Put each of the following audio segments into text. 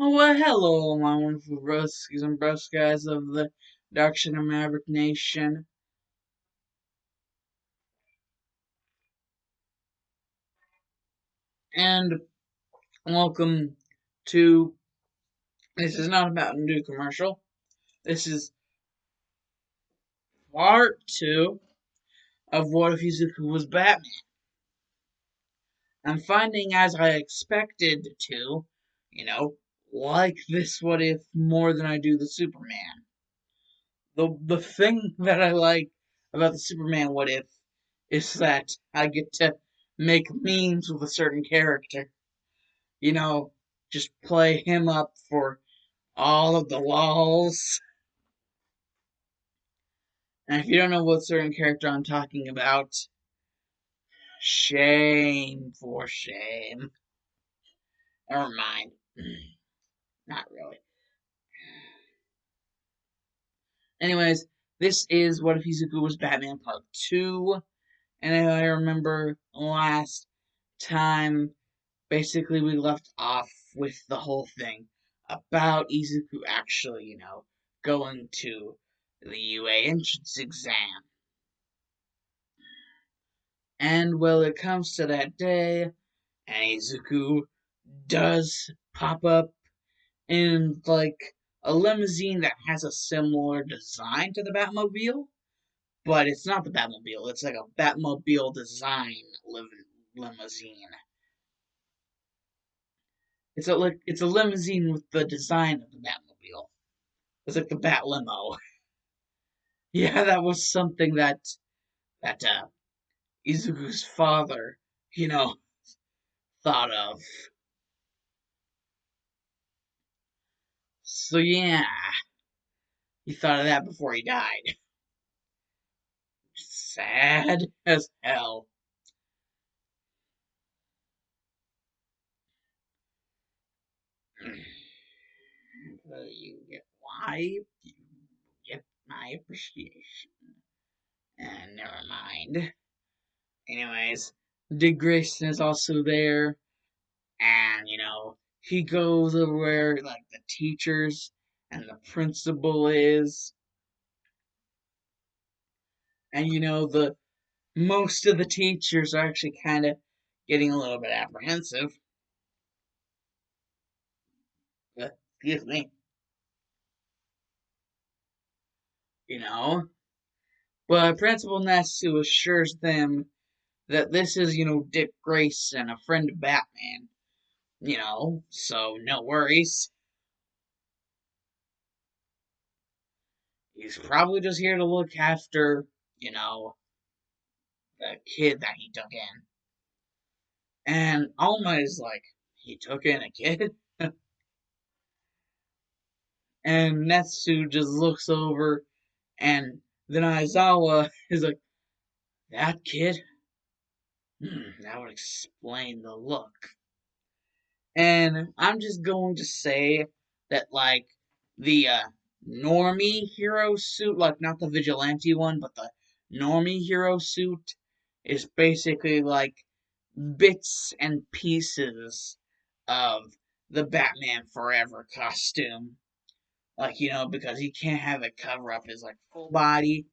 Oh, well, hello, my wonderful broskies and broskies of the Dark Shadow Maverick Nation, and welcome to. This is not about a new commercial. This is part two of What If Izuku Was Batman. I'm finding, as I expected to, like this What If more than I do the Superman. The thing that I like about the Superman What If is that I get to make memes with a certain character. you know, just play him up for all of the lols. And if you don't know what certain character I'm talking about, shame for shame. Never mind. Not really. Anyways, this is What If Izuku Was Batman Part 2. And I remember last time, basically, we left off with the whole thing about Izuku actually, going to the UA entrance exam. And well, it comes to that day, and Izuku does pop up in like a limousine that has a similar design to the Batmobile, but it's not the Batmobile. It's like a Batmobile design limousine. It's a limousine with the design of the Batmobile. It's like the Bat limo. Yeah, that was something that Izuku's father, you know, thought of. So yeah, he thought of that before he died. Sad as hell. You get why? You get my appreciation. And never mind. Anyways, Dick Grayson is also there, and he goes over where like the teachers and the principal is, and the most of the teachers are actually kind of getting a little bit apprehensive. Excuse me. You know, but Principal Natsu assures them that this is, Dick Grayson, a friend of Batman, so no worries. He's probably just here to look after, the kid that he took in. And Alma is like, he took in a kid? And Natsu just looks over, and then Aizawa is like, that kid? That would explain the look. And I'm just going to say that, like, the normie hero suit, like, not the vigilante one, but the normie hero suit, is basically like bits and pieces of the Batman Forever costume. Like, because he can't have it cover up his, like, full body.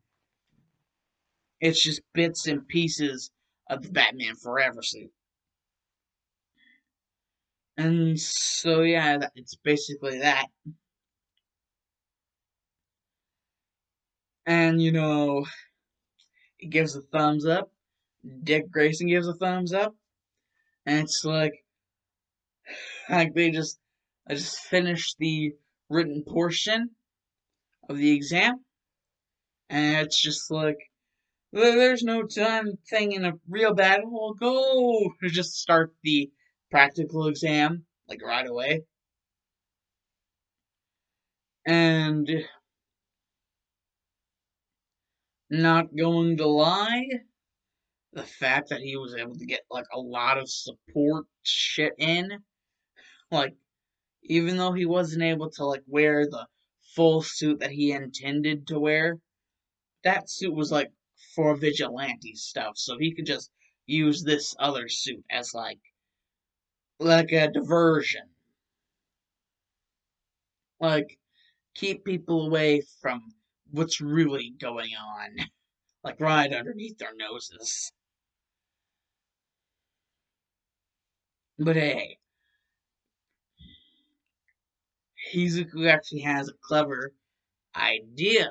It's just bits and pieces of the Batman Forever suit. And so, yeah, it's basically that. And, he gives a thumbs up. Dick Grayson gives a thumbs up. And it's like I just finished the written portion of the exam. And it's just like, there's no time thing in a real battle. We'll go just start the practical exam, like right away. And not going to lie, the fact that he was able to get like a lot of support shit in, like even though he wasn't able to like wear the full suit that he intended to wear, that suit was like for vigilante stuff, so he could just use this other suit as like a diversion. Like, keep people away from what's really going on, like right underneath their noses. But hey, Izuku actually has a clever idea.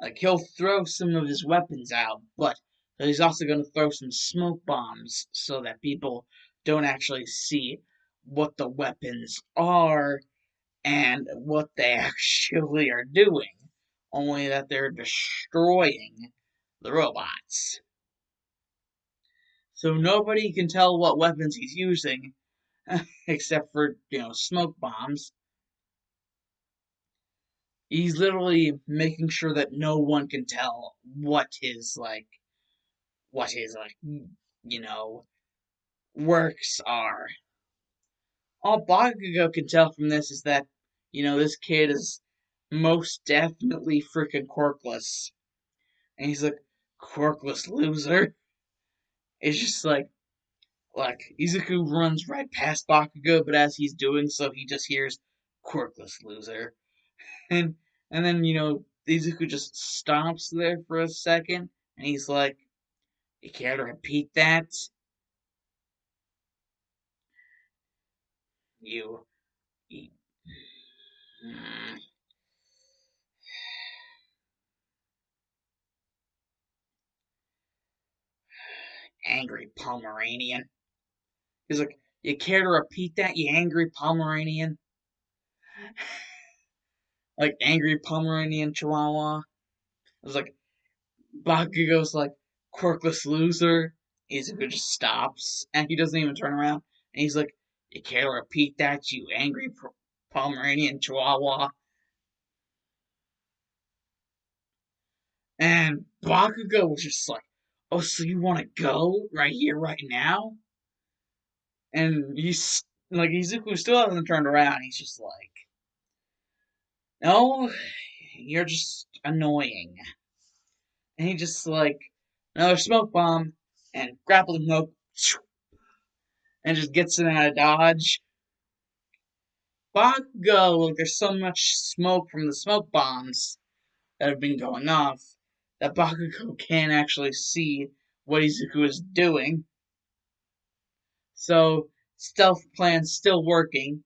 Like, he'll throw some of his weapons out, but he's also going to throw some smoke bombs so that people don't actually see what the weapons are and what they actually are doing, only that they're destroying the robots. So nobody can tell what weapons he's using, except for, smoke bombs. He's literally making sure that no one can tell what his you know, works are. All Bakugo can tell from this is that, this kid is most definitely freaking quirkless. And he's like, quirkless loser. It's just like Izuku runs right past Bakugo, but as he's doing so, he just hears quirkless loser. And and then, Izuku just stops there for a second, and he's like, you care to repeat that? You, you mm, angry Pomeranian. He's like, you care to repeat that, you angry Pomeranian? Like, angry Pomeranian Chihuahua. I was like, Bakugo's like, quirkless loser. Izuku just stops, and he doesn't even turn around. And he's like, you care to repeat that, you angry Pomeranian Chihuahua? And Bakugo was just like, oh, so you want to go right here, right now? And he's like, Izuku still hasn't turned around. He's just like, no, you're just annoying. And he just like, another smoke bomb and grappling hook and just gets it out of dodge. Bakugo, like, there's so much smoke from the smoke bombs that have been going off that Bakugo can't actually see what Izuku is doing. So, stealth plan's still working.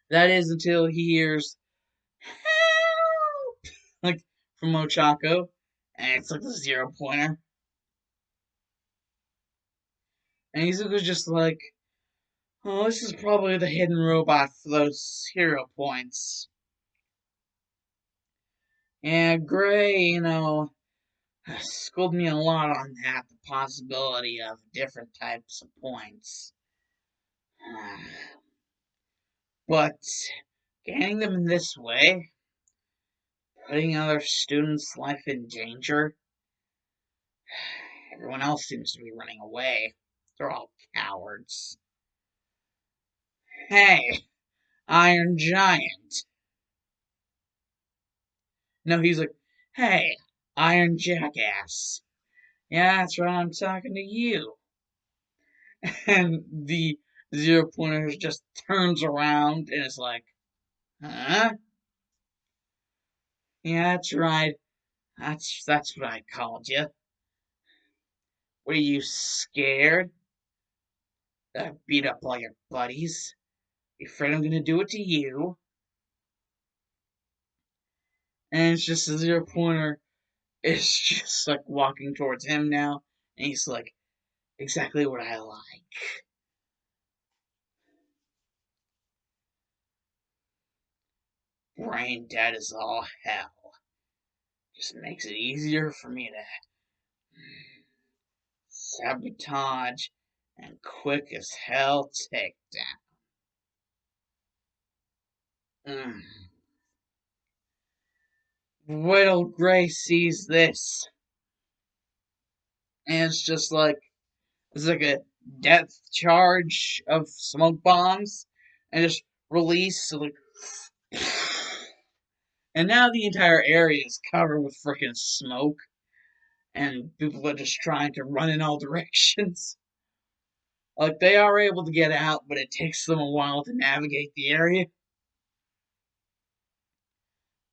That is until he hears help, like, from Ochako, and it's like a 0 pointer. And Izuku's just like, oh, this is probably the hidden robot for those hero points. And Gray, schooled me a lot on that, the possibility of different types of points. But gaining them in this way, putting other students' life in danger, everyone else seems to be running away. They're all cowards. Hey, Iron Giant. No, he's like, hey, Iron Jackass. Yeah, that's right, I'm talking to you. And the 0 pointer just turns around and is like, huh? Yeah, that's right. That's what I called you. Were you scared that I beat up all your buddies? You afraid I'm gonna do it to you? And it's just a 0 pointer. It's just like walking towards him now, and he's like, exactly what I like. Brain dead as all hell. Just makes it easier for me to sabotage and quick as hell takedown. Mm. Whittle Gray sees this, and it's like a depth charge of smoke bombs, and just release like, and now the entire area is covered with freaking smoke, and people are just trying to run in all directions. Like they are able to get out, but it takes them a while to navigate the area.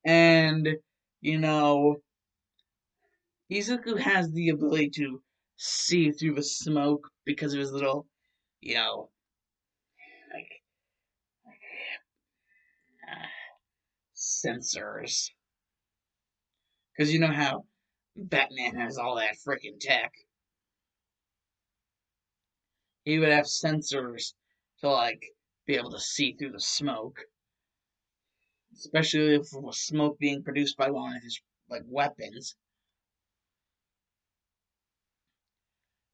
And you know, Izuku has the ability to see through the smoke because of his little, you know, like uh, sensors. Because you know how Batman has all that freaking tech. He would have sensors to like be able to see through the smoke, especially if it was smoke being produced by one of his like weapons.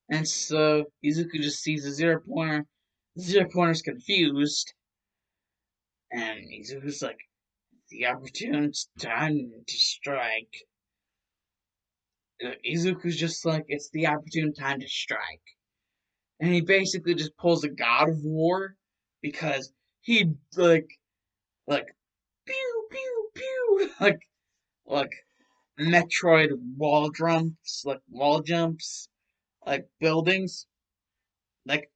And so Izuku just sees the zero pointer. The zero pointer's confused, and Izuku's like, "The opportune time to strike." Izuku's just like, "It's the opportune time to strike," and he basically just pulls a God of War because he like pew pew pew like Metroid wall jumps, like buildings, like,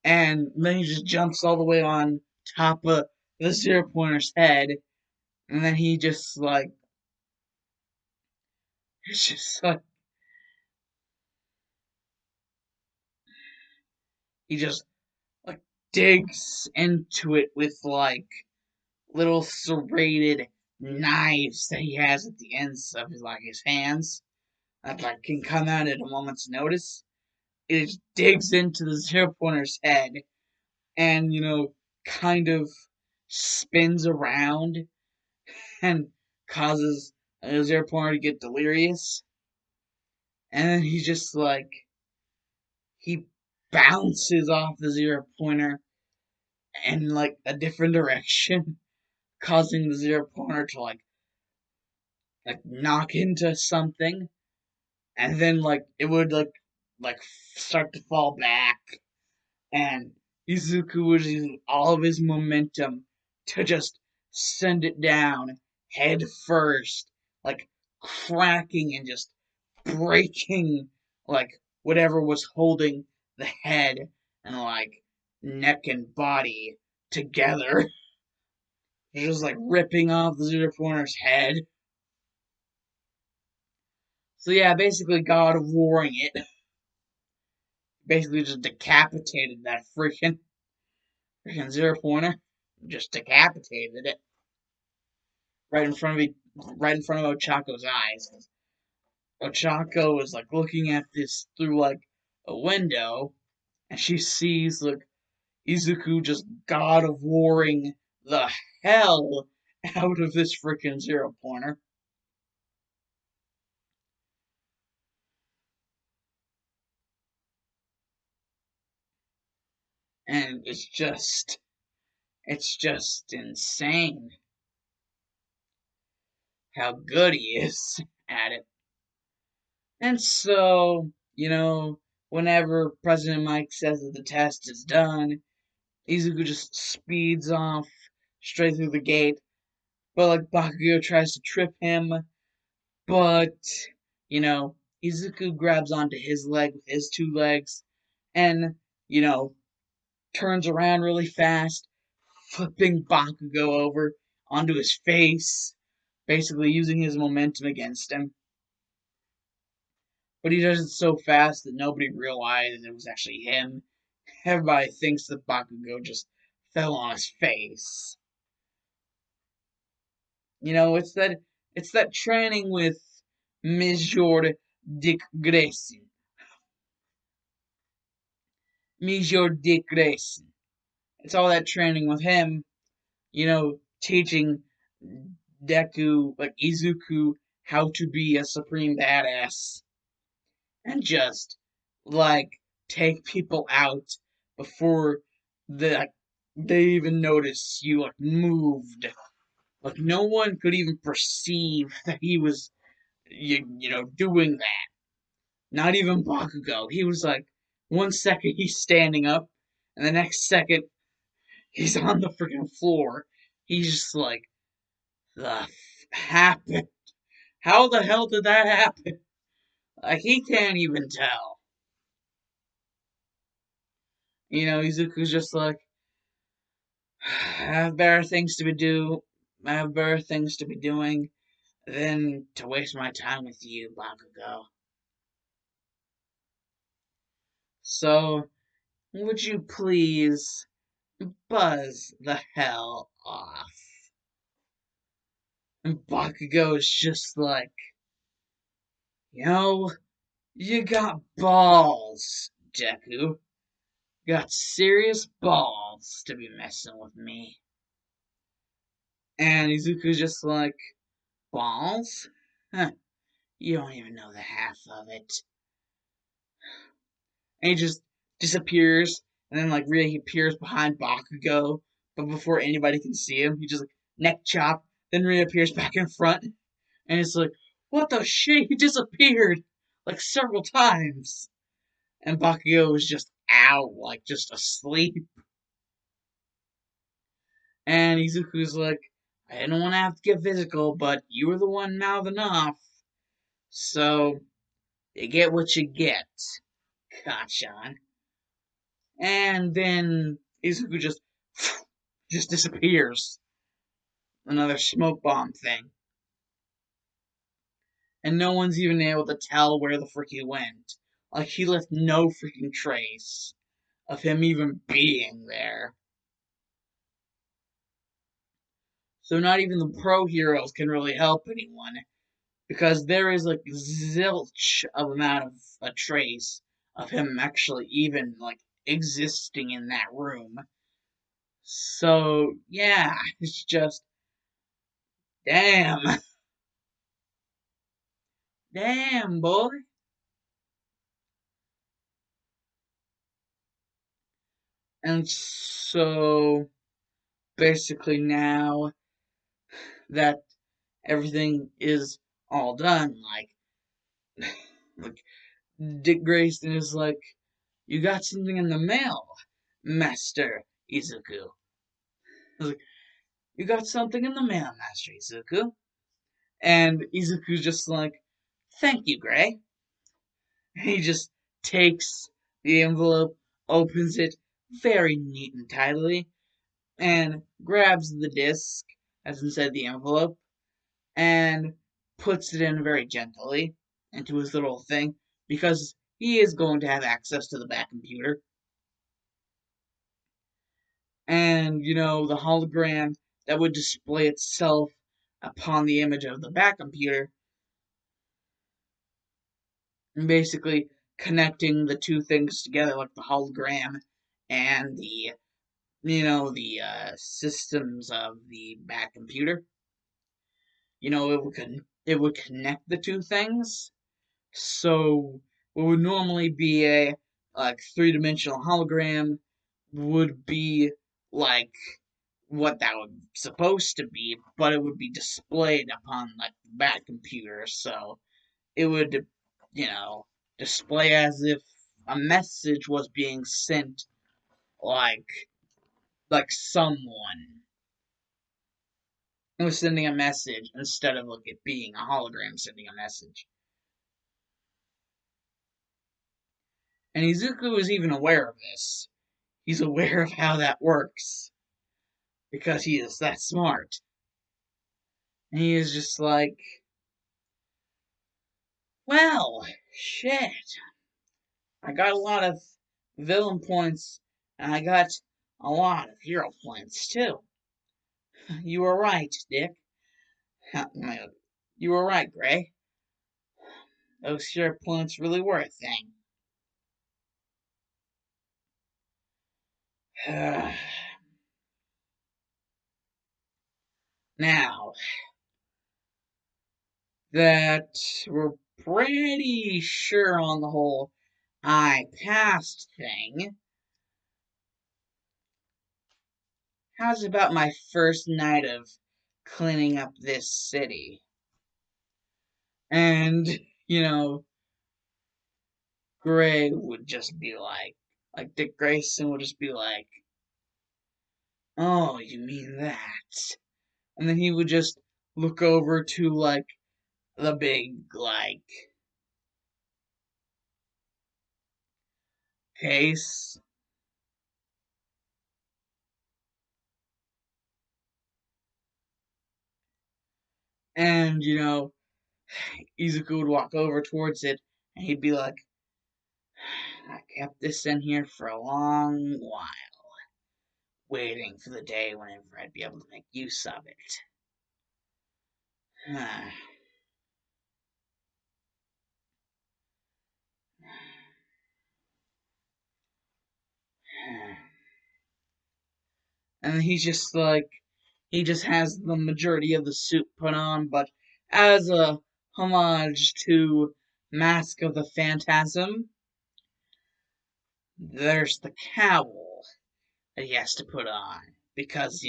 and then he just jumps all the way on top of the zero pointer's head, and then he just like it's just like he just like digs into it with like little serrated knives that he has at the ends of his hands that like can come out at a moment's notice. It just digs into the zero pointer's head and kind of spins around and causes zero pointer to get delirious. And then he just like he bounces off the zero pointer in like a different direction, causing the zero pointer to like knock into something, and then like it would like start to fall back, and Izuku would use all of his momentum to just send it down head first, like cracking and just breaking like whatever was holding the head and like neck and body together, just like ripping off the zero pointer's head. So yeah, basically God of Warring it. Basically just decapitated that freaking zero pointer. Just decapitated it right in front of right in front of Ochako's eyes. Ochako was like looking at this through like a window, and she sees like Izuku just God of Warring the hell out of this freaking zero pointer. And it's just insane how good he is at it. And so, whenever President Mike says that the test is done, Izuku just speeds off straight through the gate. But like Bakugo tries to trip him, but you know, Izuku grabs onto his leg with his two legs and, you know, turns around really fast, flipping Bakugo over onto his face, basically using his momentum against him. But he does it so fast that nobody realized it was actually him. Everybody thinks that Bakugo just fell on his face. It's that training with Major Dick Grayson. Major Dick Grayson. It's all that training with him, teaching Deku, like Izuku, how to be a supreme badass and just like take people out before the they even notice you like moved. Like no one could even perceive that he was doing that. Not even Bakugo. He was like 1 second he's standing up and the next second he's on the freaking floor. He's just like, the happened? How the hell did that happen? Like, he can't even tell. Izuku's just like, I have better things to be I have better things to be doing than to waste my time with you, Bakugo. So, would you please buzz the hell off? And Bakugo is just like, you know, you got balls, Deku. Got serious balls to be messing with me. And Izuku's just like, balls? Huh, you don't even know the half of it. And he just disappears, and then like really he appears behind Bakugo, but before anybody can see him, he just like neck chop, then reappears back in front, and it's like, what the shit? He disappeared like several times, and Bakugo was just out, like just asleep, and Izuku's like, I didn't want to have to get physical, but you were the one mouthing off, so you get what you get, Kachan. And then Izuku just disappears. Another smoke bomb thing. And no one's even able to tell where the frick he went. Like, he left no freaking trace of him even being there. So not even the pro heroes can really help anyone. Because there is like zilch of amount of a trace of him actually even like existing in that room. So yeah, it's just damn. Damn, boy. And so basically now that everything is all done, like Dick Grayson is like, you got something in the mail, Master Izuku. I was like, you got something in the mail, Master Izuku. And Izuku's just like, thank you, Gray. And he just takes the envelope, opens it very neat and tidily, and grabs the disc as inside the envelope and puts it in very gently into his little thing because he is going to have access to the back computer. And, the hologram that would display itself upon the image of the back computer, and basically connecting the two things together, like the hologram and the systems of the back computer. It would connect the two things. So what would normally be a like three-dimensional hologram would be like what that would supposed to be, but it would be displayed upon like the back computer. So it would, you know, display as if a message was being sent, like someone was sending a message instead of like it being a hologram sending a message. And Izuku is even aware of this. He's aware of how that works because he is that smart. And he is just like, well, shit. I got a lot of villain points, and I got a lot of hero points too. You were right, Dick. You were right, Gray. Those hero points really were a thing. Now that we're pretty sure on the whole I passed thing, how's about my first night of cleaning up this city? And, you know, Gray would just be like Dick Grayson would just be like, oh, you mean that? And then he would just look over to, like, the big, pace. And, Izuku would walk over towards it, and he'd be like, I kept this in here for a long while, waiting for the day whenever I'd be able to make use of it. And he just has the majority of the suit put on, but as a homage to Mask of the Phantasm, there's the cowl that he has to put on. Because,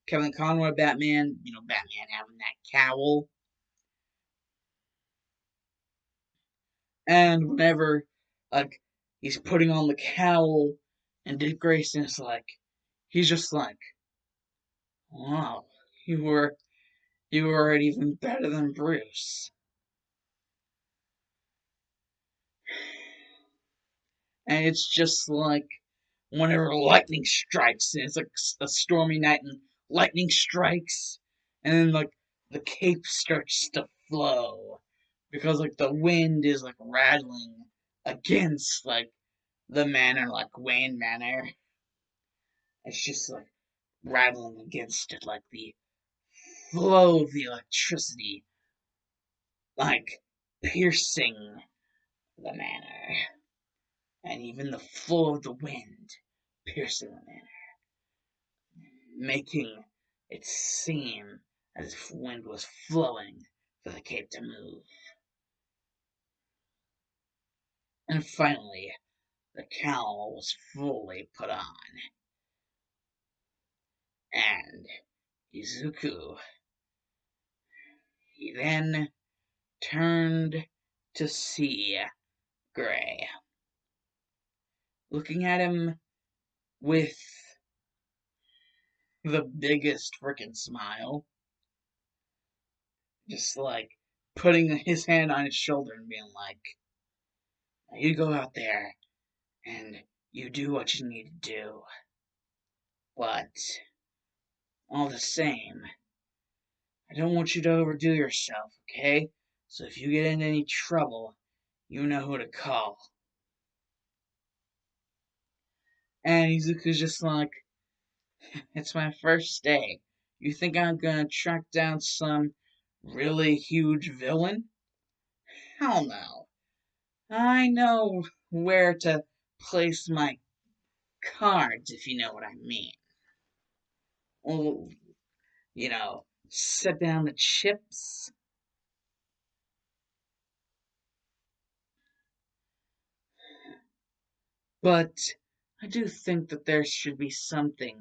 Kevin Conroy Batman, Batman having that cowl. And whenever, like, he's putting on the cowl, and Dick Grayson is like, he's just like, wow, you were even better than Bruce. And it's just like, whenever lightning strikes, and it's like a stormy night, and lightning strikes, and then like the cape starts to flow because like the wind is like rattling against like the manor, like Wayne Manor. It's just like rattling against it, like the flow of the electricity, like piercing the manor, and even the flow of the wind piercing the manor, making it seem as if wind was flowing for the cape to move. And finally, the cowl was fully put on, and Izuku, he then turned to see Gray, looking at him with the biggest freaking smile, just like putting his hand on his shoulder and being like, you go out there and you do what you need to do. But all the same, I don't want you to overdo yourself, okay? So if you get in any trouble, you know who to call. And Izuku's just like, it's my first day. You think I'm gonna track down some really huge villain? Hell no. I know where to place my cards, if you know what I mean. Well, set down the chips. But I do think that there should be something.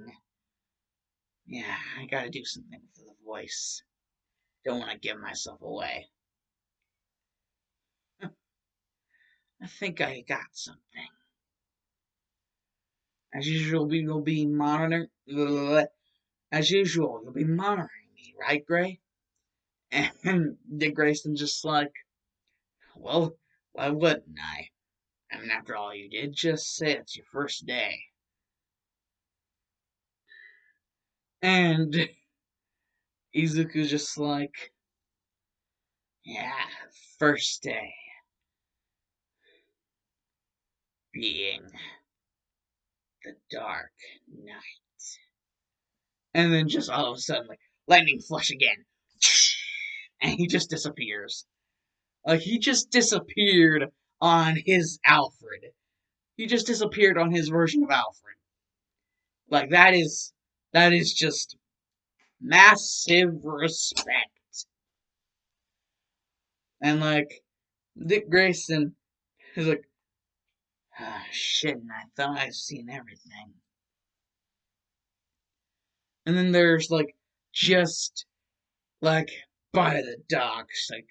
Yeah, I gotta do something for the voice. Don't want to give myself away. I think I got something. As usual, we will be monitoring. As usual, you'll be monitoring me, right, Gray? And Dick Grayson just like, well, why wouldn't I? I mean, after all, you did just say it's your first day. And Izuku's just like, yeah, first day. Being the dark night. And then just all of a sudden, like, lightning flash again. And he just disappears. Like, he just disappeared on his Alfred. He just disappeared on his version of Alfred. Like, that is just massive respect. And, like, Dick Grayson is like, ah, shit, and I thought I'd seen everything. And then there's, like, just, like, by the docks, like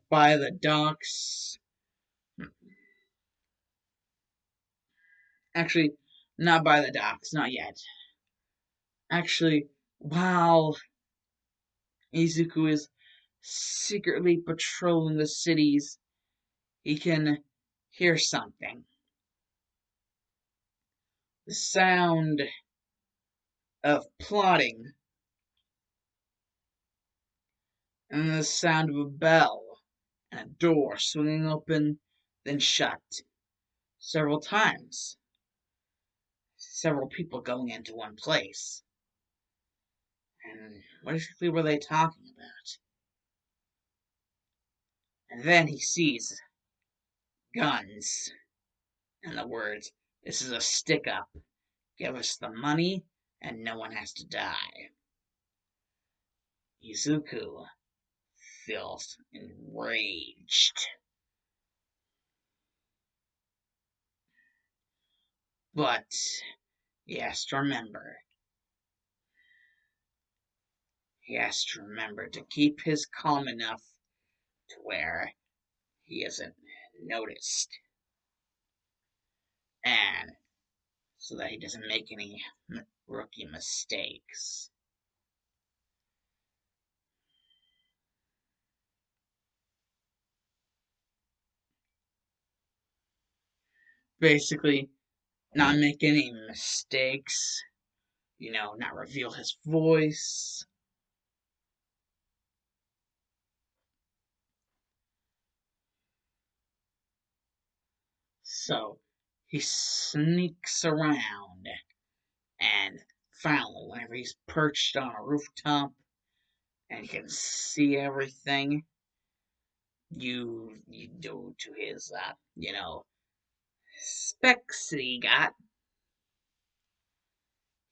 by the docks. Actually, not by the docks, not yet. Actually, while Izuku is secretly patrolling the cities, he can hear something. the sound of plotting, and the sound of a bell and a door swinging open, then shut several times. Several people going into one place. And what exactly were they talking about? And then he sees guns and the words, "This is a stick up. Give us the money and no one has to die." Izuku feels enraged. But he has to remember to keep his calm enough to where he isn't noticed. And so that he doesn't make any rookie mistakes. Basically, not make any mistakes, not reveal his voice. So he sneaks around, and finally, whenever he's perched on a rooftop and he can see everything, you go to his specs that he got.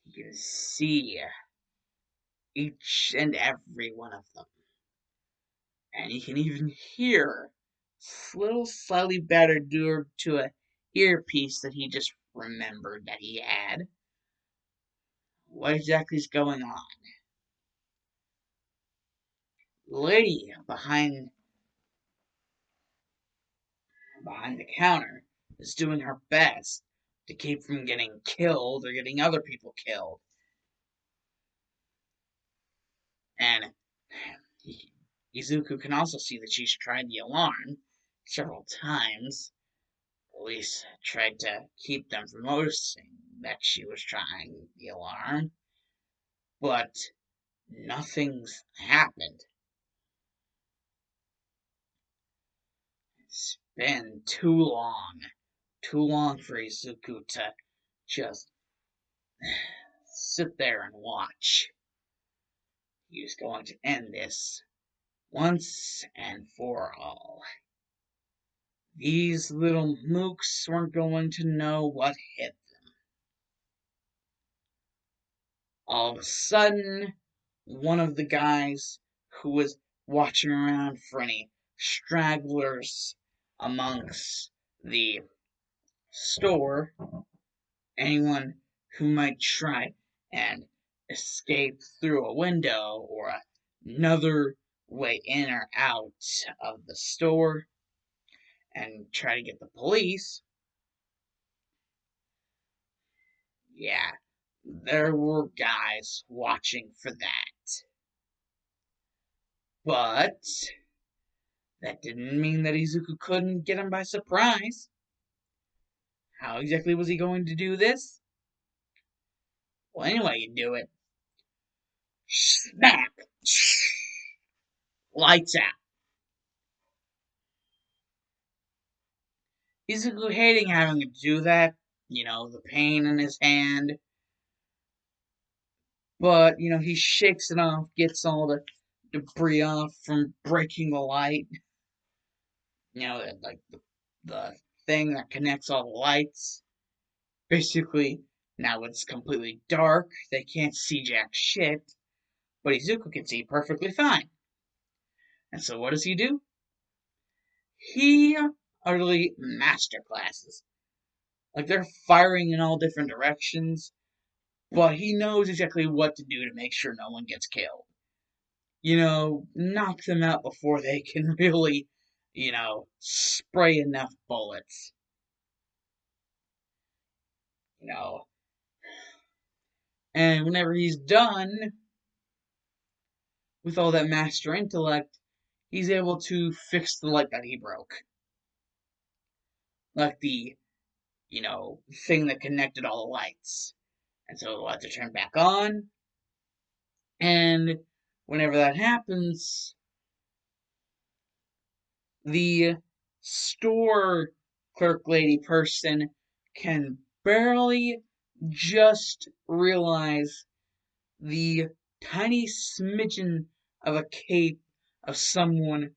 You can see each and every one of them, and you can even hear little slightly better due to a earpiece that he just remembered that he had. What exactly is going on? The lady behind the counter is doing her best to keep from getting killed or getting other people killed. And Izuku can also see that she's tried the alarm several times. At least tried to keep them from noticing that she was trying the alarm. But nothing's happened. It's been too long for Izuku to just sit there and watch. He was going to end this once and for all. These little mooks weren't going to know what hit them. All of a sudden, one of the guys who was watching around for any stragglers amongst the store, anyone who might try and escape through a window or another way in or out of the store and try to get the police. Yeah, there were guys watching for that. But that didn't mean that Izuku couldn't get him by surprise. How exactly was he going to do this? Well, anyway, you do it. Snap! Lights out. Izuku hating having to do that, the pain in his hand. But, he shakes it off, gets all the debris off from breaking the light. Like the thing that connects all the lights. Basically, now it's completely dark. They can't see jack shit. But Izuku can see perfectly fine. And so what does he do? He utterly masterclasses. Like they're firing in all different directions, but he knows exactly what to do to make sure no one gets killed. Knock them out before they can really, spray enough bullets. You know, and whenever he's done with all that master intellect, he's able to fix the light that he broke. Like the, thing that connected all the lights. And so the lights are turned back on, and whenever that happens, the store clerk lady person can barely just realize the tiny smidgen of a cape of someone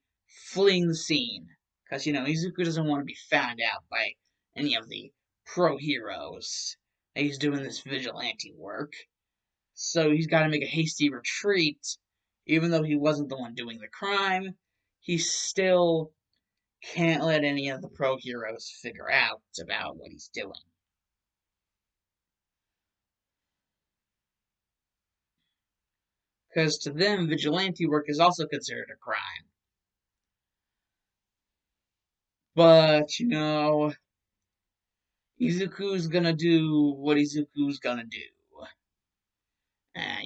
fleeing the scene. Because, Izuku doesn't want to be found out by any of the pro heroes that he's doing this vigilante work. So he's got to make a hasty retreat. Even though he wasn't the one doing the crime, he still can't let any of the pro heroes figure out about what he's doing. Because to them, vigilante work is also considered a crime. But, Izuku's gonna do what Izuku's gonna do. And,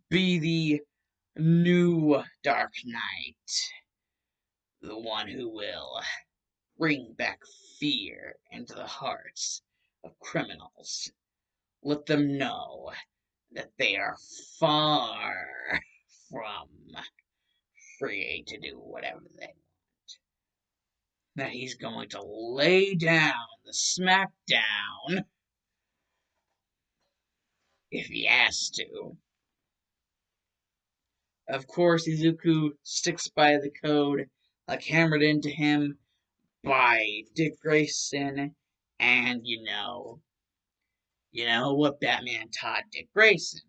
be the new Dark Knight. The one who will bring back fear into the hearts of criminals. Let them know that they are far from free to do whatever they want. That he's going to lay down the smackdown if he has to. Of course, Izuku sticks by the code like hammered into him by Dick Grayson, and what Batman taught Dick Grayson.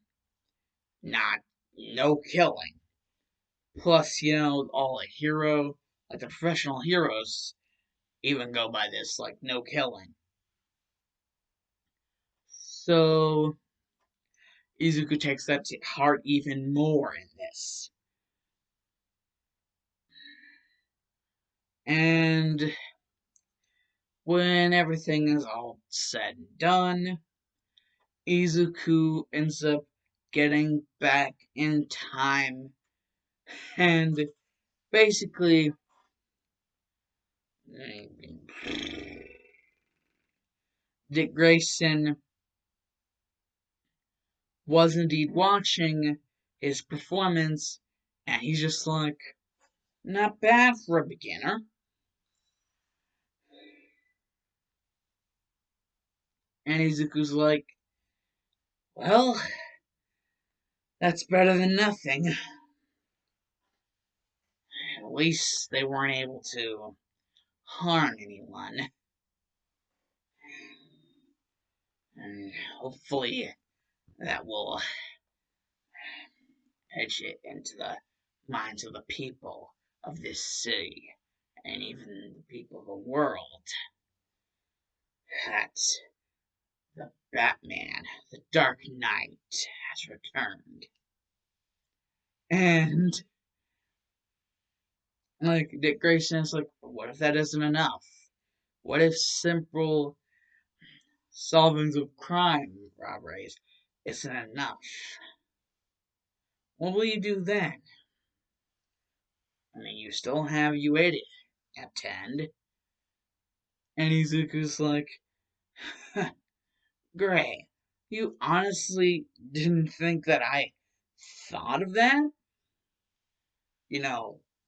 No killing. Plus, all like the professional heroes, even go by this, like, no killing. So, Izuku takes that to heart even more in this. And when everything is all said and done, Izuku ends up getting back in time, and basically Dick Grayson was indeed watching his performance, and he's just like, not bad for a beginner. And Izuku's like, well, that's better than nothing. At least they weren't able to harm anyone. And hopefully that will etch it into the minds of the people of this city, and even the people of the world, that the Batman, the Dark Knight, has returned. And, like, Dick Grayson is like, what if that isn't enough? What if simple solvings of crime robberies isn't enough? What will you do then? I mean, you still have Ueda at tend. And Izuku's like, Gray, you honestly didn't think that I thought of that?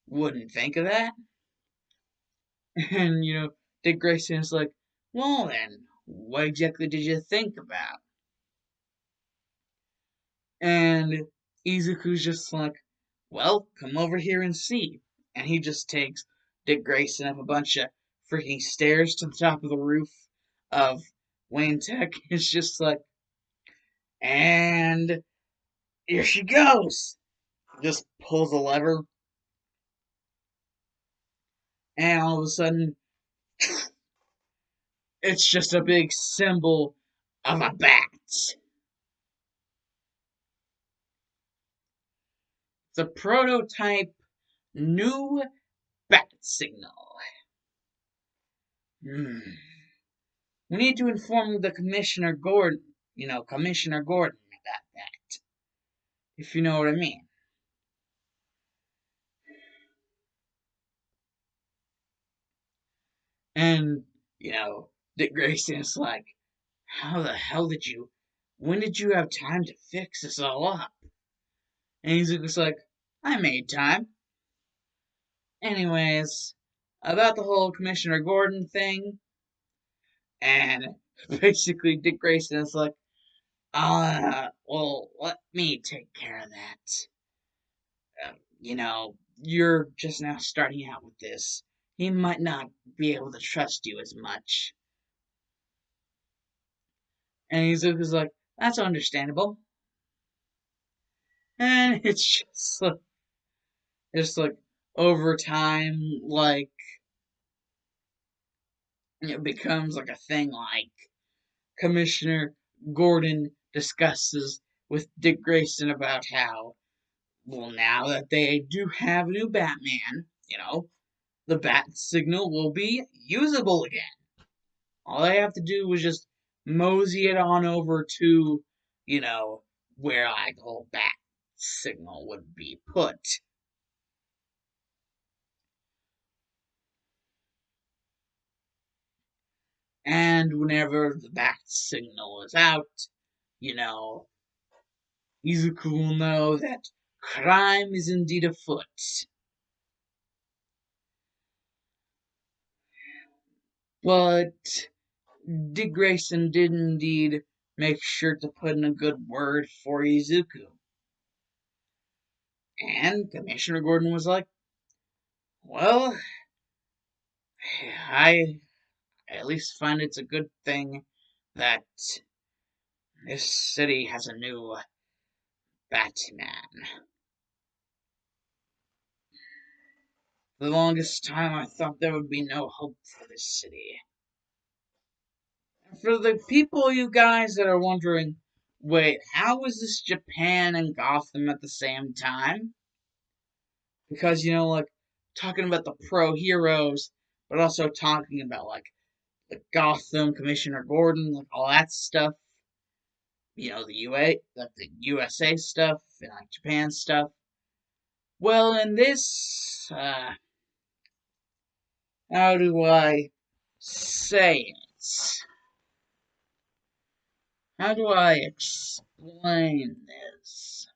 Wouldn't think of that? And, Dick Grayson's like, well then, what exactly did you think about? And Izuku's just like, well, come over here and see. And he just takes Dick Grayson up a bunch of freaking stairs to the top of the roof of Wayne Tech. It's just like, and here she goes. Just pulls a lever, and all of a sudden, it's just a big symbol of a bat. The prototype new bat signal. Hmm. We need to inform the Commissioner Gordon about that. If you know what I mean. And, Dick Grayson is like, how the hell when did you have time to fix this all up? And Izuku's like, I made time. Anyways, about the whole Commissioner Gordon thing, and basically Dick Grayson is like, well, let me take care of that. You're just now starting out with this. He might not be able to trust you as much. And Izuku's like, that's understandable. And it's just like over time, like it becomes like a thing. Like Commissioner Gordon discusses with Dick Grayson about how, well, now that they do have a new Batman, the bat signal will be usable again. All they have to do is just mosey it on over to, you know, where like the whole bat signal would be put. And whenever the bat signal is out, you know, Izuku will know that crime is indeed afoot. But Dick Grayson did indeed make sure to put in a good word for Izuku. And Commissioner Gordon was like, well, I at least find it's a good thing that this city has a new Batman. For the longest time, I thought there would be no hope for this city. For the people, you guys that are wondering, wait, how is this Japan and Gotham at the same time? Because, like, talking about the pro heroes, but also talking about, like, the Gotham, Commissioner Gordon, like, all that stuff. The USA stuff, and, like, Japan stuff. Well, in this, how do I say it? How do I explain this?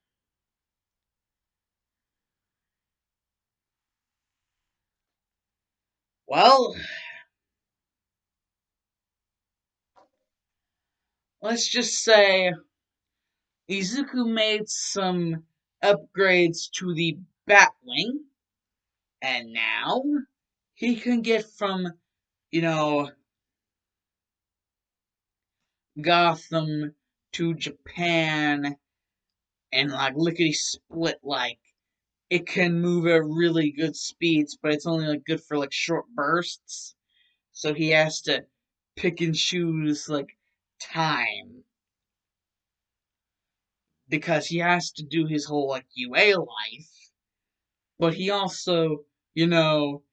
Well, let's just say Izuku made some upgrades to the Batwing, and now he can get from, you know, Gotham to Japan and like lickety split, like it can move at really good speeds, but it's only like good for like short bursts. So he has to pick and choose like time because he has to do his whole like UA life, but he also, you know,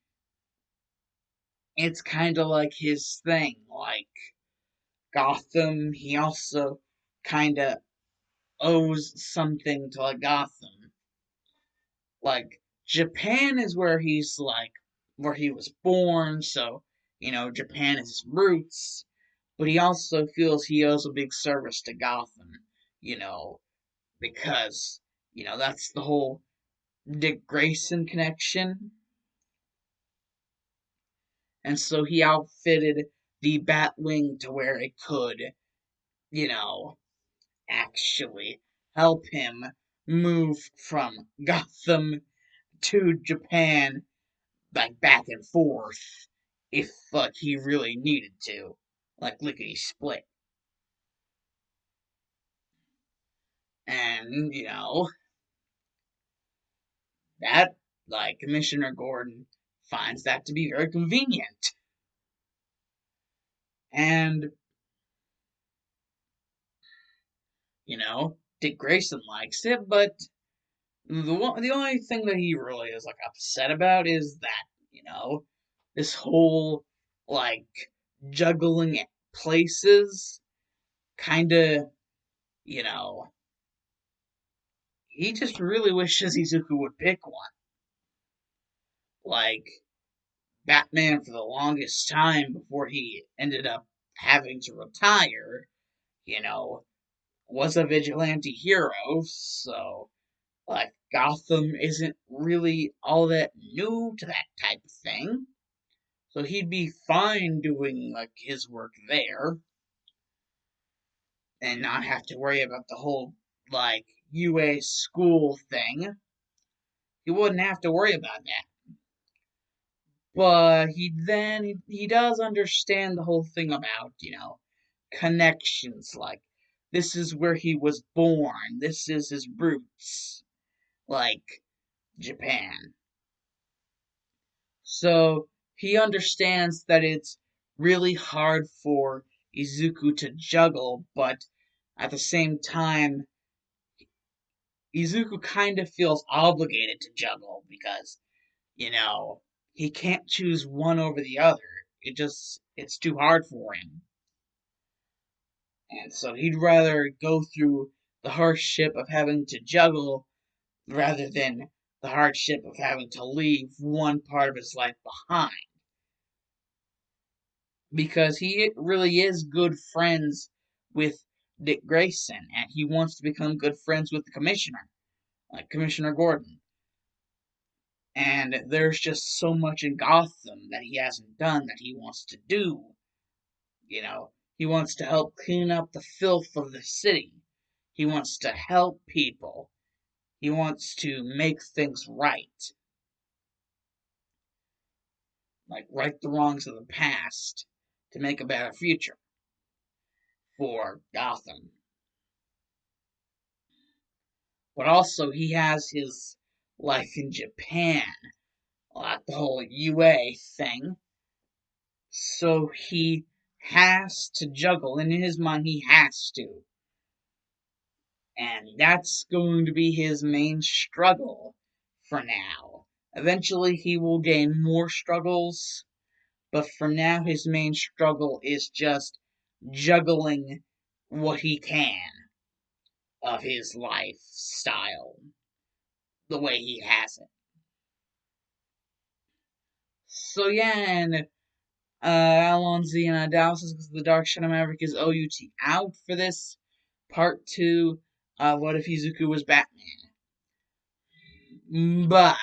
it's kind of like his thing. Like Gotham, he also kind of owes something to like Gotham. Like Japan is where he's like where he was born, so Japan is his roots. But he also feels he owes a big service to Gotham, you know, because that's the whole Dick Grayson connection. And so he outfitted the Batwing to where it could, you know, actually help him move from Gotham to Japan, like back and forth, if he really needed to, like lickety split. And that like Commissioner Gordon finds that to be very convenient, and Dick Grayson likes it, but the only thing that he really is like upset about is that this whole like juggling places kind of you know he just really wishes Izuku would pick one. Like Batman for the longest time before he ended up having to retire, you know, was a vigilante hero, so like Gotham isn't really all that new to that type of thing. So he'd be fine doing like his work there and not have to worry about the whole like UA school thing. He wouldn't have to worry about that. But he does understand the whole thing about, connections, like this is where he was born, this is his roots, like Japan. So he understands that it's really hard for Izuku to juggle, but at the same time, Izuku kind of feels obligated to juggle because, you know, he can't choose one over the other. It's too hard for him. And so he'd rather go through the hardship of having to juggle rather than the hardship of having to leave one part of his life behind. Because he really is good friends with Dick Grayson, and he wants to become good friends with the commissioner, like Commissioner Gordon. And there's just so much in Gotham that he hasn't done that he wants to do. He wants to help clean up the filth of the city. He wants to help people. He wants to make things right, like right the wrongs of the past to make a better future for Gotham. But also, he has his life in Japan, like the whole UA thing. So he has to juggle, and in his mind, he has to. And that's going to be his main struggle for now. Eventually, he will gain more struggles, but for now, his main struggle is just juggling what he can of his lifestyle the way he has it. So, yeah, and Alonzi and Dallas because the Dark Shadow Maverick is OUT out for this part 2 of What If Izuku Was Batman. Bye.